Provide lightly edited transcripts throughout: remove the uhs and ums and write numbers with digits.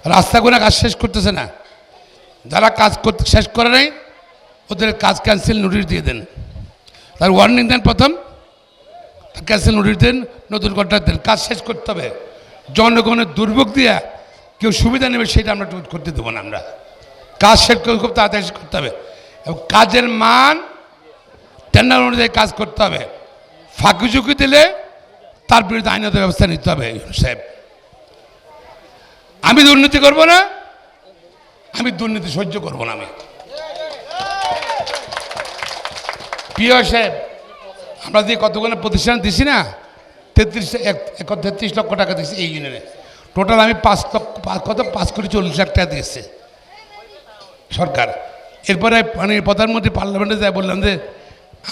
রাস্তাগুলো কাজ শেষ করতেছে না, যারা কাজ করতে শেষ করে নাই ওদের কাজ ক্যান্সেল নোটিশ দিয়ে দেন, তার ওয়ার্নিং দেন, প্রথম ক্যান্সেল নোটিশ দেন, নতুন কন্ট্রাক্ট দেন। কাজ শেষ করতে হবে, জনগণের দুর্ভোগ দিয়ে কেউ সুবিধা নেবে সেটা আমরা করতে দেবো না। আমরা কাজ শেষ করে খুব তাড়াতাড়ি করতে হবে এবং কাজের মান টেন্ডার অনুযায়ী কাজ করতে হবে। ফাঁকি ঝুঁকি দিলে তার বিরুদ্ধে আইনত ব্যবস্থা নিতে হবে। সাহেব, আমি দুর্নীতি করব না, আমি দুর্নীতি সহ্য করব না। আমি প্রিয় সাহেব, আমরা যে কতগুলো প্রতিষ্ঠান দিছি না, 33 লক্ষ টাকা দিয়েছি এই ইউনিয়নে। টোটাল আমি 5 কোটি 40 লাখ টাকা দিয়েছে সরকার। এরপরে মানে প্রধানমন্ত্রী পার্লামেন্টে যাই বললাম যে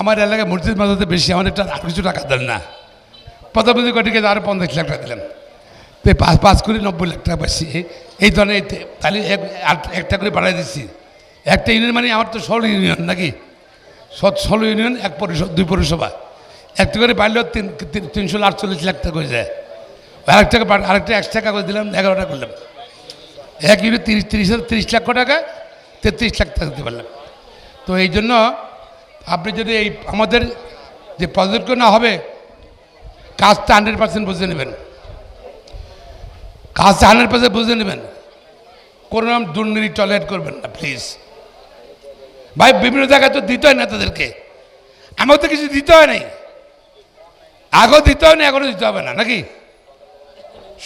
আমার এলাকায় মসজিদ মাজাতে বেশি, আমার একটা আর কিছু টাকা দেন না। প্রধানমন্ত্রী কটিকে আরও 50 লাখ টাকা দিলাম, 5 কোটি 90 লাখ টাকা পাচ্ছি। এই ধরনের তাহলে একটা করে বাড়াই দিচ্ছি। একটা ইউনিয়ন মানে আমার তো 16 ইউনিয়ন নাকি, 16 ইউনিয়ন, 1 পরিষদ 2 পৌরসভা, একটা করে বাড়লেও 348 লাখ টাকা হয়ে যায়। আরেকটা এক্সট্রা করে দিলাম, 11টা করলাম। এক ইউনিট 30 লক্ষ টাকা, 33 লাখ টাকা দিতে পারলাম। তো এই জন্য আপনি যদি এই আমাদের যে প্রজেক্ট না হবে, কাজটা 100% বুঝে নেবেন, কাজটা 100% বুঝে নেবেন। কোনো নাম দুর্নীতি টলারেট করবেন না প্লিজ ভাই। বিভিন্ন জায়গায় তো দিতে হয় না তাদেরকে, আমার তো কিছু দিতে হয় নাই, আগেও দিতে হয় না, এখনও দিতে হবে না নাকি।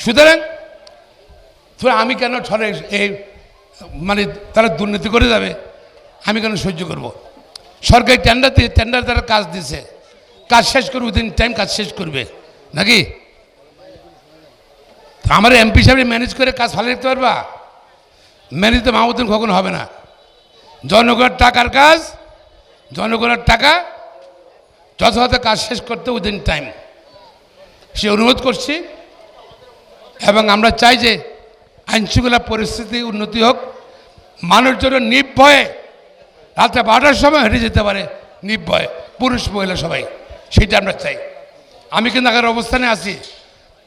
সুতরাং আমি কেন ছড়ে এই মানে তারা দুর্নীতি করে যাবে, আমি কেন সহ্য করব? সরকারি টেন্ডার তারা কাজ দিছে, কাজ শেষ করবে, উইদিন টাইম কাজ শেষ করবে নাকি। আমার এমপি সাহেব ম্যানেজ করে কাজ ভালো রাখতে পারবা? ম্যানেজ তো মাহমুদ্দিন কখনো হবে না। জনগণের টাকার কাজ, জনগণের টাকা যথাযথ কাজ শেষ করতে উইদিন টাইম, সে অনুরোধ করছি। এবং আমরা চাই যে আইনশৃঙ্খলা পরিস্থিতি উন্নতি হোক, মানুষ যেন নির্ভয়ে রাত্রে 12টার সময় হেঁটে যেতে পারে, নির্ভয়ে, পুরুষ মহিলা সবাই, সেটা আমরা চাই। আমি কিন্তু আগের অবস্থানে আছি,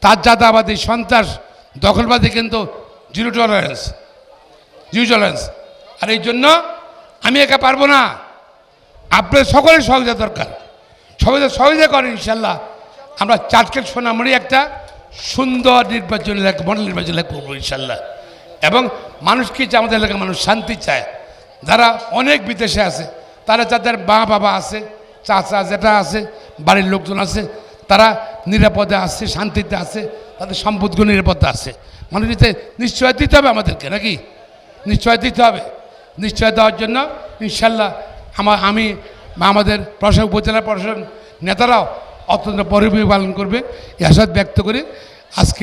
তার জাতাবাদী সন্ত্রাস দখলবাদী কিন্তু জিরো টলারেন্স। আর এই জন্য আমি একা পারবো না, আপনাদের সকলের সহযোগিতা দরকার। সহযোগিতা করেন, ইনশাল্লাহ আমরা চাটকেল সোনামুড়ি একটা সুন্দর মডেল নির্বাচন করবো ইনশাল্লাহ। এবং মানুষ কি চায়, আমাদের এলাকার মানুষ শান্তি চায়। যারা অনেক বিদেশে আছে, তারা যাদের মা বাবা আছে, চাচা যেটা আছে, বাড়ির লোকজন আছে, তারা নিরাপদে আছে, শান্তিতে আছে, তাদের সম্পদগুলো নিরাপদে আছে। মানুষ নিশ্চয় দিতে হবে আমাদেরকে নাকি, নিশ্চয় দিতে হবে। নিশ্চয় দেওয়ার জন্য ইনশাল্লাহ আমি আমাদের প্রশাসন, উপজেলা প্রশাসন নেতারাও অত্যন্ত পরিবেশ পালন করবে এই আশা ব্যক্ত করে আজকে